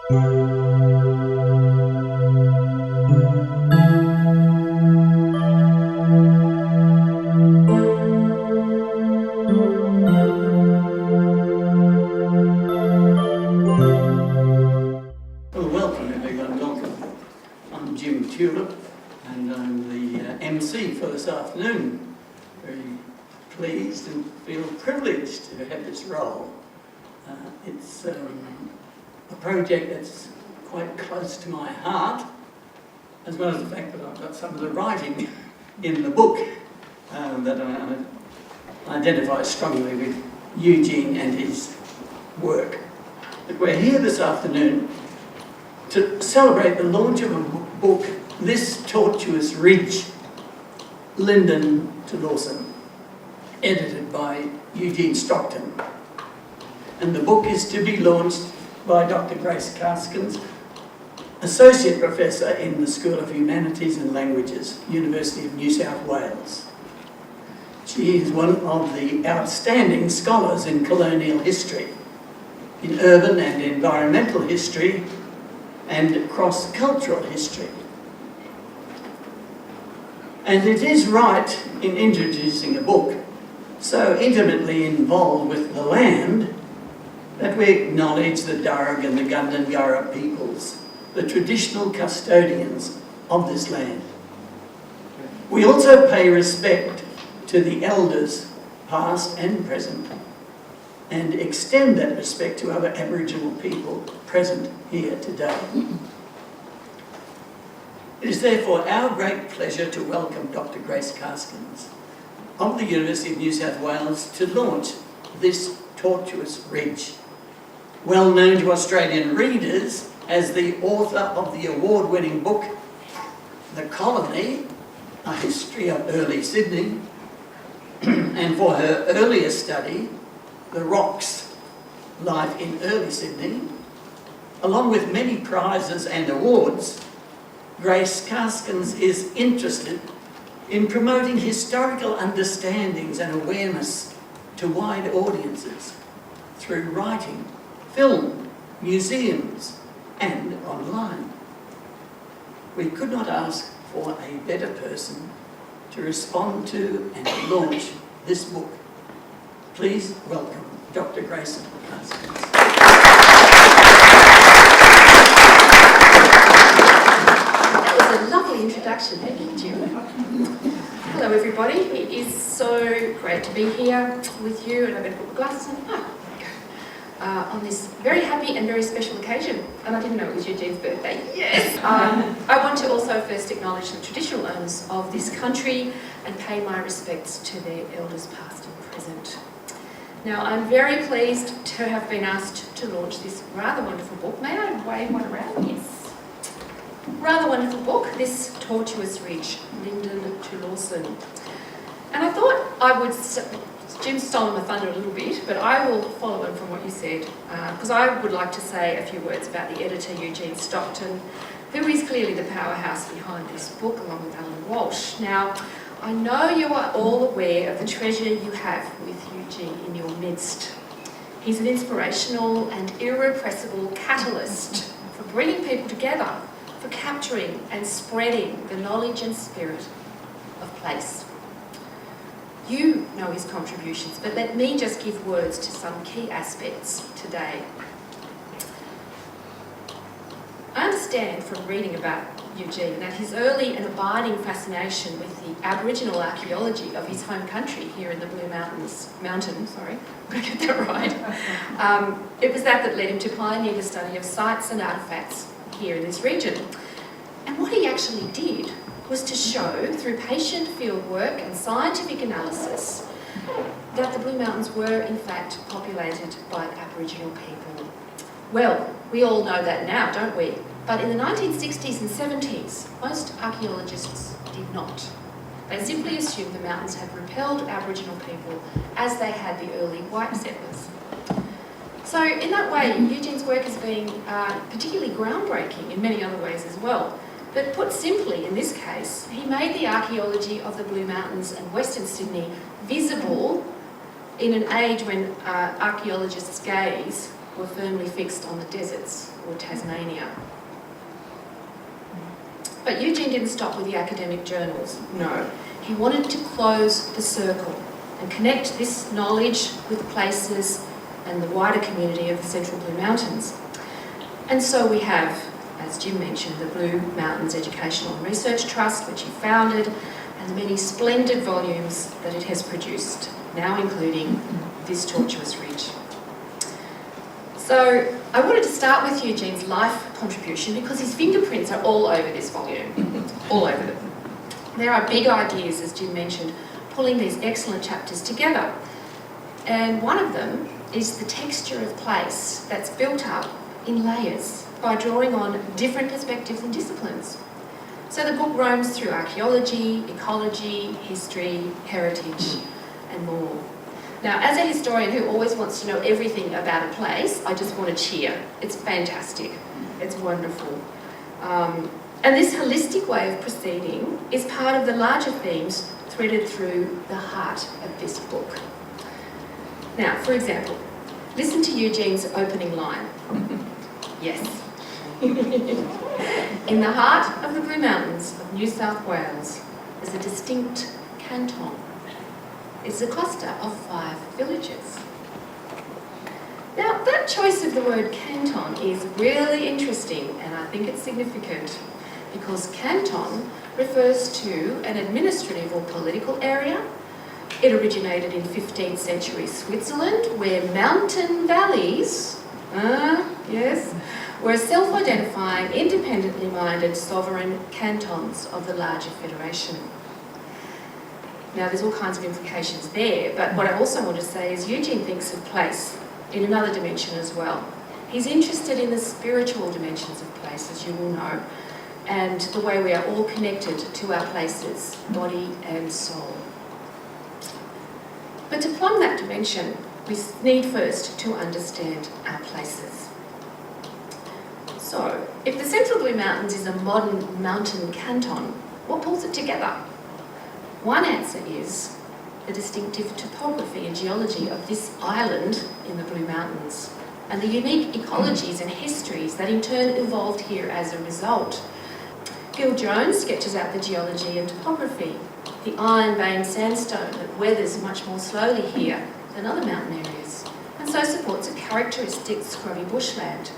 Well, welcome everyone, welcome. I'm Jim Tulip and I'm the MC for this afternoon. Very pleased and feel privileged to have this role. It's a project that's quite close to my heart, as well as the fact that I've got some of the writing in the book that I identify strongly with Eugene and his work. But we're here this afternoon to celebrate the launch of a book, This Tortuous Ridge, Linden to Lawson, edited by Eugene Stockton. And the book is to be launched by Dr Grace Karskens, Associate Professor in the School of Humanities and Languages, University of New South Wales. She is one of the outstanding scholars in colonial history, in urban and environmental history, and cross-cultural history. And it is right in introducing a book so intimately involved with the land that we acknowledge the Darug and the Gundungurra peoples, the traditional custodians of this land. We also pay respect to the elders, past and present, and extend that respect to other Aboriginal people present here today. It is therefore our great pleasure to welcome Dr Grace Karskens of the University of New South Wales to launch This Tortuous Ridge, well known to Australian readers as the author of the award-winning book The Colony, A History of Early Sydney, and for her earlier study, The Rocks, Life in Early Sydney. Along with many prizes and awards, Grace Karskens is interested in promoting historical understandings and awareness to wide audiences through writing, film, museums, and online. We could not ask for a better person to respond to and launch this book. Please welcome Dr Grace Karskens. That was a lovely introduction, thank you, Jim. Hello everybody, it is so great to be here with you, and I'm going to put my glasses on. There we go. On this very happy and very special occasion, and I didn't know it was Eugene's birthday. Yes! I want to also first acknowledge the traditional owners of this country and pay my respects to their elders past and present. Now, I'm very pleased to have been asked to launch this rather wonderful book. May I wave one around? Yes. Rather wonderful book, This Tortuous Ridge, Linden to Lawson. And I thought I would, Jim stole my thunder a little bit, but I will follow on from what you said, because I would like to say a few words about the editor, Eugene Stockton, who is clearly the powerhouse behind this book, along with Allan Walsh. Now, I know you are all aware of the treasure you have with Eugene in your midst. He's an inspirational and irrepressible catalyst for bringing people together, for capturing and spreading the knowledge and spirit of place. You know his contributions, but let me just give words to some key aspects today. I understand from reading about Eugene that his early and abiding fascination with the Aboriginal archaeology of his home country here in the Blue Mountains, I'm going to get that right. It was that led him to pioneer the study of sites and artefacts here in this region. And what he actually did was to show, through patient field work and scientific analysis, that the Blue Mountains were in fact populated by Aboriginal people. Well, we all know that now, don't we? But in the 1960s and 70s, most archaeologists did not. They simply assumed the mountains had repelled Aboriginal people as they had the early white settlers. So in that way, Eugene's work has been particularly groundbreaking in many other ways as well. But put simply, in this case, he made the archaeology of the Blue Mountains and Western Sydney visible in an age when archaeologists' gaze were firmly fixed on the deserts or Tasmania. But Eugene didn't stop with the academic journals, no. He wanted to close the circle and connect this knowledge with places and the wider community of the Central Blue Mountains. And so we have, as Jim mentioned, the Blue Mountains Educational and Research Trust, which he founded, and the many splendid volumes that it has produced, now including this Tortuous Ridge. So I wanted to start with Eugene's life contribution because his fingerprints are all over this volume, all over them. There are big ideas, as Jim mentioned, pulling these excellent chapters together. And one of them is the texture of place that's built up in layers by drawing on different perspectives and disciplines. So the book roams through archaeology, ecology, history, heritage, and more. Now, as a historian who always wants to know everything about a place, I just want to cheer. It's fantastic. It's wonderful. And this holistic way of proceeding is part of the larger themes threaded through the heart of this book. Now, for example, listen to Eugene's opening line. Yes. In the heart of the Blue Mountains of New South Wales is a distinct canton. It's a cluster of 5 villages. Now, that choice of the word canton is really interesting, and I think it's significant because canton refers to an administrative or political area. It originated in 15th century Switzerland, where mountain valleys, yes, were self-identifying, independently minded sovereign cantons of the larger federation. Now, there's all kinds of implications there, but what I also want to say is Eugene thinks of place in another dimension as well. He's interested in the spiritual dimensions of place, as you will know, and the way we are all connected to our places, body and soul. But to plumb that dimension, we need first to understand our places. So, if the Central Blue Mountains is a modern mountain canton, what pulls it together? One answer is the distinctive topography and geology of this island in the Blue Mountains, and the unique ecologies and histories that in turn evolved here as a result. Gil Jones sketches out the geology and topography, the iron-veined sandstone that weathers much more slowly here than other mountain areas, and so supports a characteristic scrubby bushland.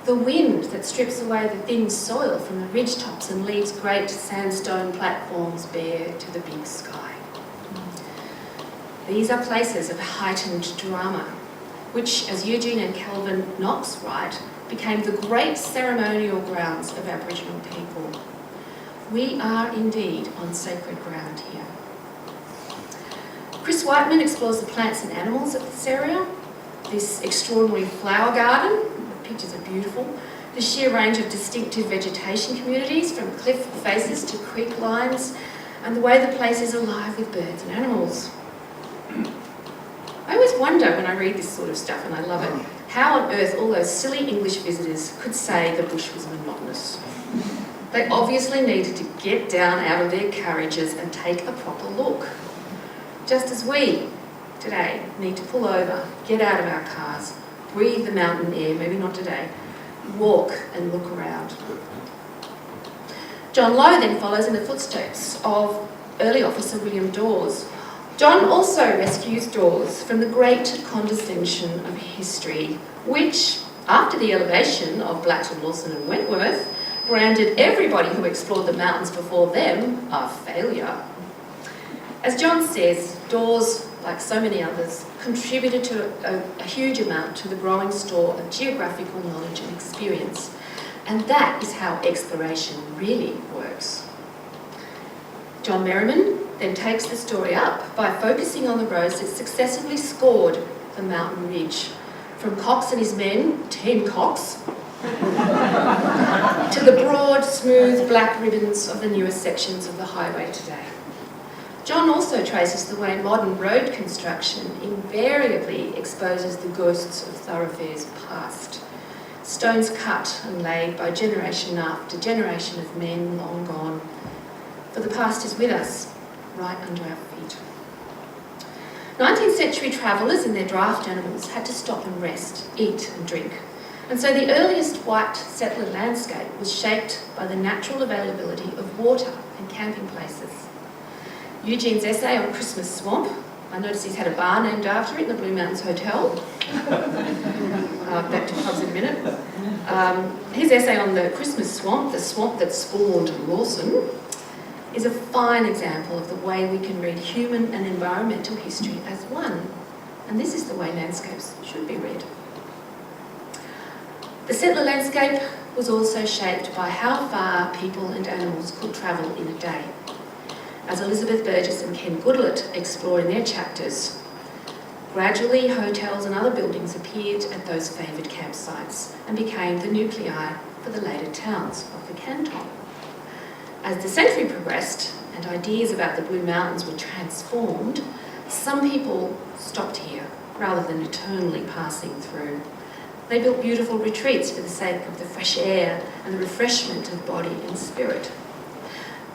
The wind that strips away the thin soil from the ridgetops and leaves great sandstone platforms bare to the big sky. These are places of heightened drama, which, as Eugene and Kelvin Knox write, became the great ceremonial grounds of Aboriginal people. We are indeed on sacred ground here. Chris Whiteman explores the plants and animals of this area, this extraordinary flower garden. The pictures are beautiful. The sheer range of distinctive vegetation communities, from cliff faces to creek lines, and the way the place is alive with birds and animals. I always wonder when I read this sort of stuff, and I love it, how on earth all those silly English visitors could say the bush was monotonous. They obviously needed to get down out of their carriages and take a proper look. Just as we, today, need to pull over, get out of our cars, breathe the mountain air, maybe not today, walk and look around. John Lowe then follows in the footsteps of early officer William Dawes. John also rescues Dawes from the great condescension of history, which, after the elevation of Blackton, Wilson and Wentworth, branded everybody who explored the mountains before them a failure. As John says, Dawes, like so many others, contributed to a huge amount to the growing store of geographical knowledge and experience, and that is how exploration really works. John Merriman then takes the story up by focusing on the roads that successively scored the mountain ridge, from Cox and his men, Team Cox, to the broad, smooth, black ribbons of the newest sections of the highway today. John also traces the way modern road construction invariably exposes the ghosts of thoroughfares past. Stones cut and laid by generation after generation of men long gone. For the past is with us, right under our feet. 19th century travellers and their draft animals had to stop and rest, eat and drink. And so the earliest white settler landscape was shaped by the natural availability of water and camping places. Eugene's essay on Christmas Swamp, I notice he's had a bar named after it in the Blue Mountains Hotel. Back to pubs in a minute. His essay on the Christmas Swamp, the swamp that spawned Lawson, is a fine example of the way we can read human and environmental history as one. And this is the way landscapes should be read. The settler landscape was also shaped by how far people and animals could travel in a day. As Elizabeth Burgess and Ken Goodlett explore in their chapters, gradually hotels and other buildings appeared at those favoured campsites and became the nuclei for the later towns of the canton. As the century progressed and ideas about the Blue Mountains were transformed, some people stopped here rather than eternally passing through. They built beautiful retreats for the sake of the fresh air and the refreshment of body and spirit.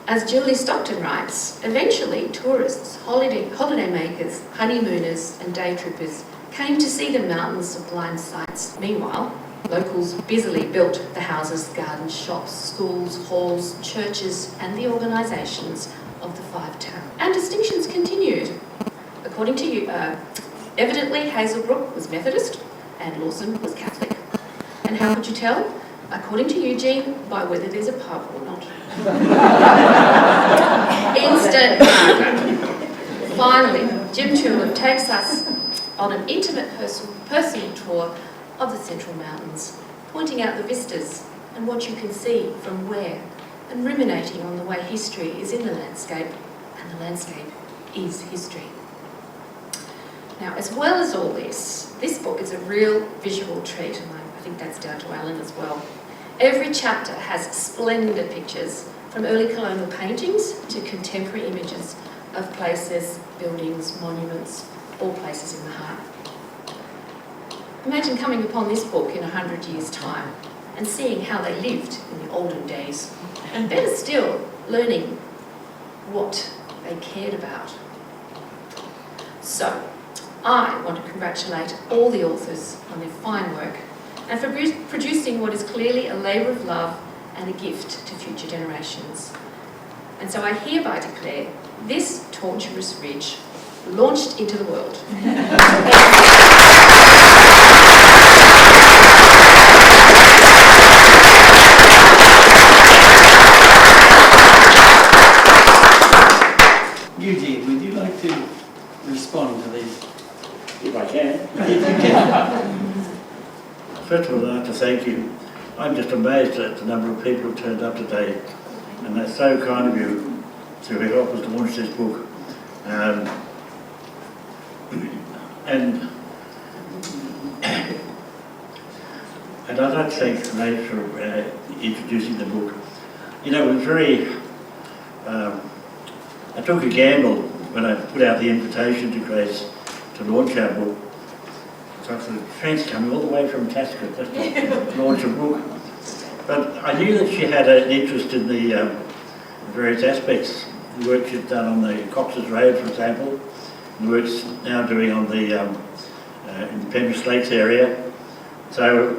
As Eugene Stockton writes, eventually tourists, holiday makers, honeymooners and day trippers came to see the mountain's sublime sights. Meanwhile, locals busily built the houses, gardens, shops, schools, halls, churches and the organisations of the five towns. And distinctions continued. According to you, evidently Hazelbrook was Methodist and Lawson was Catholic. And how could you tell? According to Eugene, by whether there's a pub or not. Instant marker. Finally, Jim Tulip takes us on an intimate personal tour of the Central Mountains, pointing out the vistas and what you can see from where, and ruminating on the way history is in the landscape, and the landscape is history. Now, as well as all this book is a real visual treat, and I think that's down to Allan as well. Every chapter has splendid pictures, from early colonial paintings to contemporary images of places, buildings, monuments, all places in the heart. Imagine coming upon this book in 100 years' time and seeing how they lived in the olden days, and better still, learning what they cared about. So, I want to congratulate all the authors on their fine work and for producing what is clearly a labour of love and a gift to future generations. And so I hereby declare this tortuous ridge launched into the world. Eugene, would you like to respond to these? If I can. If you can. First of all, I'd like to thank you. I'm just amazed at the number of people who turned up today, and that's so kind of you to help us to launch this book. And I'd like to thank Grace for introducing the book. You know, it was very... I took a gamble when I put out the invitation to Grace to launch our book. So I thought, friends coming all the way from Tasca just to launch a book. But I knew that she had an interest in the various aspects. The work she's done on the Cox's Road, for example, and the work she's now doing on the Independence Lakes area. So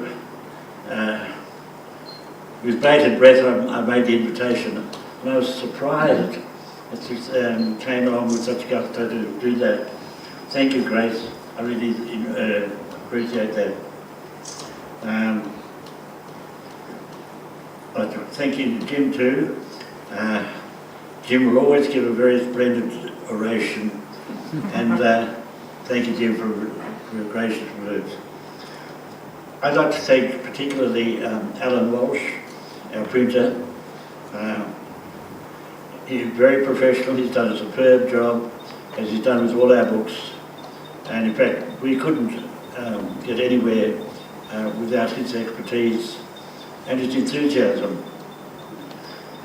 with bated breath, I made the invitation, and I was surprised that she came along with such gusto to do that. Thank you, Grace. I really appreciate that. I'd thank you to Jim too. Jim will always give a very splendid oration, and thank you, Jim, for your gracious words. I'd like to thank particularly Allan Walsh, our printer. He's very professional. He's done a superb job, as he's done with all our books. And in fact, we couldn't get anywhere without his expertise and his enthusiasm.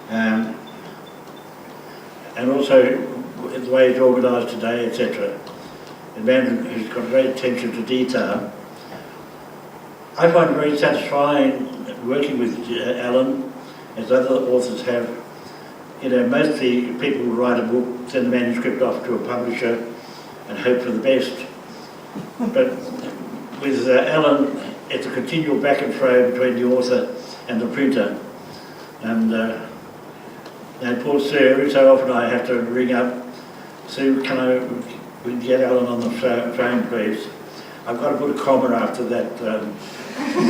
And also the way it's organised today, etc. A man who's got great attention to detail. I find it very satisfying working with Allan, as other authors have. You know, mostly people who write a book, send the manuscript off to a publisher, and hope for the best. But with Allan, it's a continual back and fro between the author and the printer. And poor Sue, every so often I have to ring up, Sue, we can get Allan on the phone, please. I've got to put a comma after that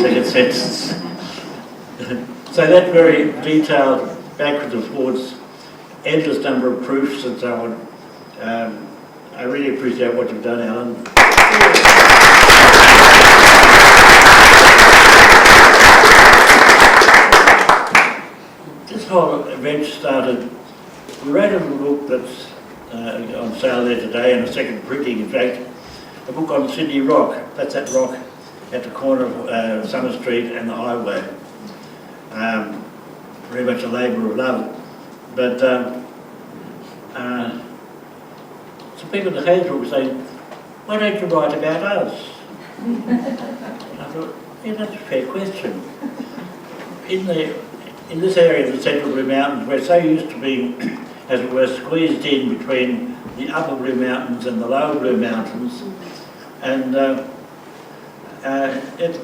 second sentence. So that very detailed backwards and forwards, endless number of proofs and so on. I really appreciate what you've done, Allan. This whole event started, we wrote a book that's on sale there today, and a second printing in fact, a book on Sydney Rock. That's that rock at the corner of Summer Street and the highway. Very much a labour of love. But some people at Hazel were saying, why don't you write about us? And I thought, yeah, that's a fair question. In this area of the Central Blue Mountains, we're so used to being, as it were, squeezed in between the Upper Blue Mountains and the Lower Blue Mountains, and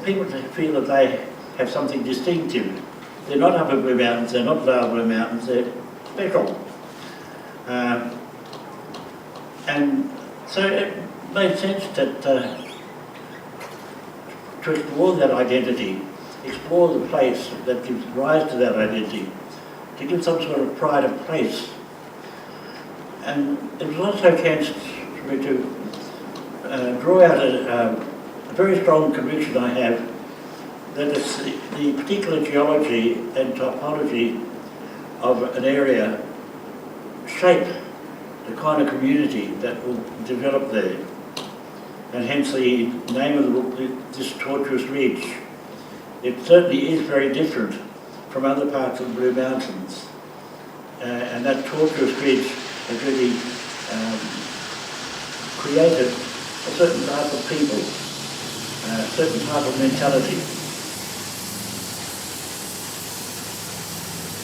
people feel that they have something distinctive. They're not Upper Blue Mountains, they're not Lower Blue Mountains, they're special. And so it made sense that to explore that identity, explore the place that gives rise to that identity, to give some sort of pride of place. And it was also a chance for me to draw out a very strong conviction I have that it's the particular geology and topology of an area shape the kind of community that will develop there. And hence the name of the book, this Tortuous Ridge. It certainly is very different from other parts of the Blue Mountains. And that Tortuous Ridge has really created a certain type of people, a certain type of mentality.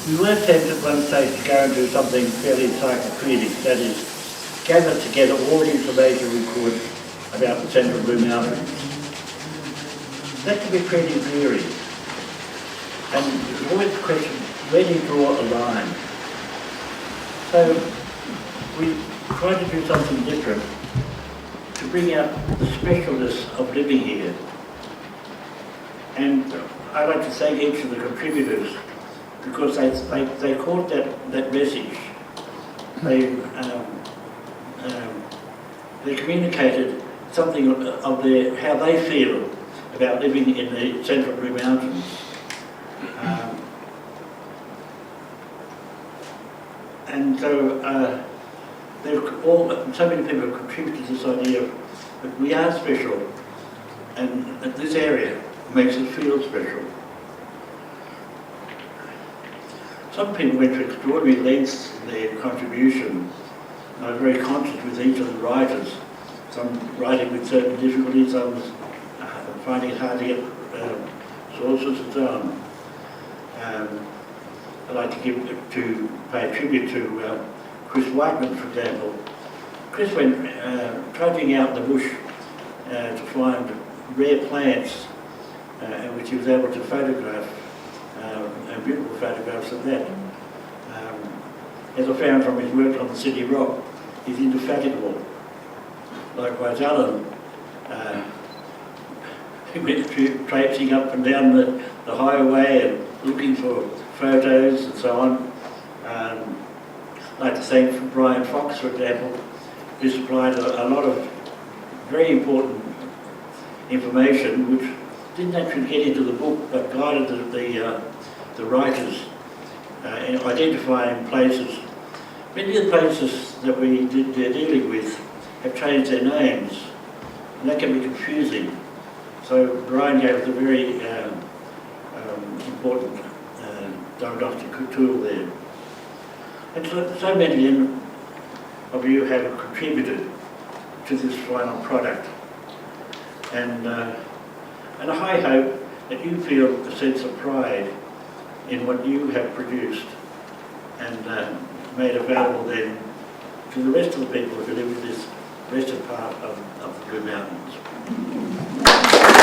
We were tempted at one stage to go and do something fairly encyclopedic, that is, gather together all the information we could about the Central Blue Mountains. That can be pretty dreary. And there's always the question, where do you draw a line? So we tried to do something different to bring out the specialness of living here. And I'd like to thank each of the contributors because they caught that message. They communicated something of how they feel about living in the Central Blue Mountains. And so so many people have contributed to this idea that we are special, and that this area makes us feel special. Some people went to extraordinary lengths in their contribution. I was very conscious with each of the writers. Some writing with certain difficulties, some finding it hard to get sources and so on. I'd like to pay tribute to Chris Whiteman, for example. Chris went trudging out in the bush to find rare plants, which he was able to photograph, and beautiful photographs of that. As I found from his work on the Sydney Rock, he's indefatigable. Likewise, Allan, he went traipsing up and down the highway and looking for photos and so on. I'd like to thank Brian Fox, for example, who supplied a lot of very important information which didn't actually get into the book but guided the writers in identifying places. Many of the places that they're dealing with have changed their names, and that can be confusing. So Brian gave us a very important diagnostic tool there. And so many of you have contributed to this final product. And I hope that you feel a sense of pride in what you have produced and made available then to the rest of the people who live in this western part of the Blue Mountains.